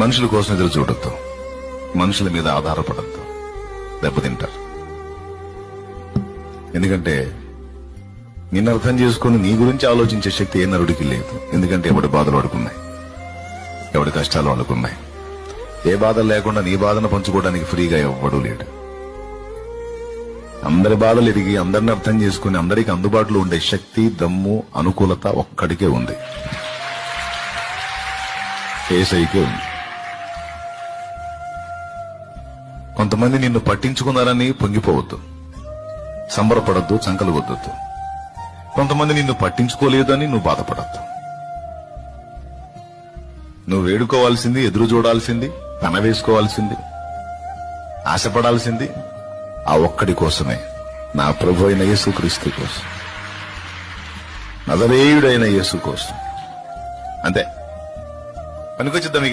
మనుషుల కోసం ఎదురు చూడొద్దు, మనుషుల మీద ఆధారపడద్దు, దెబ్బతింటారు. ఎందుకంటే నిన్ను అర్థం చేసుకుని నీ గురించి ఆలోచించే శక్తి ఏ నరుడికి లేదు. ఎందుకంటే ఎవడి బాధలు వాడుకున్నాయి, ఎవడి కష్టాలు వాడుకున్నాయి. ఏ బాధలు లేకుండా నీ బాధను పంచుకోవడానికి ఫ్రీగా ఎవ్వడూ లేడు. అందరి బాధలు ఎదిగి అందరిని అర్థం చేసుకుని అందరికి అందుబాటులో ఉండే శక్తి, దమ్ము, అనుకూలత ఒక్కడికే ఉంది, ఏసైకే ఉంది. కొంతమంది నిన్ను పట్టించుకున్నారని పొంగిపోవద్దు, సంబరపడద్దు, చంకలు వద్దొద్దు. కొంతమంది నిన్ను పట్టించుకోలేదని నువ్వు బాధపడద్దు. నువ్వు వేడుకోవాల్సింది, ఎదురు చూడాల్సింది, తన వేసుకోవాల్సింది, ఆశపడాల్సింది ఆ ఒక్కడి కోసమే, నా ప్రభు అయిన యేసుక్రీస్తు కోసం, నజరేయుడైన యేసు కోసం. అంతే. పనికొచ్చిద్దాం.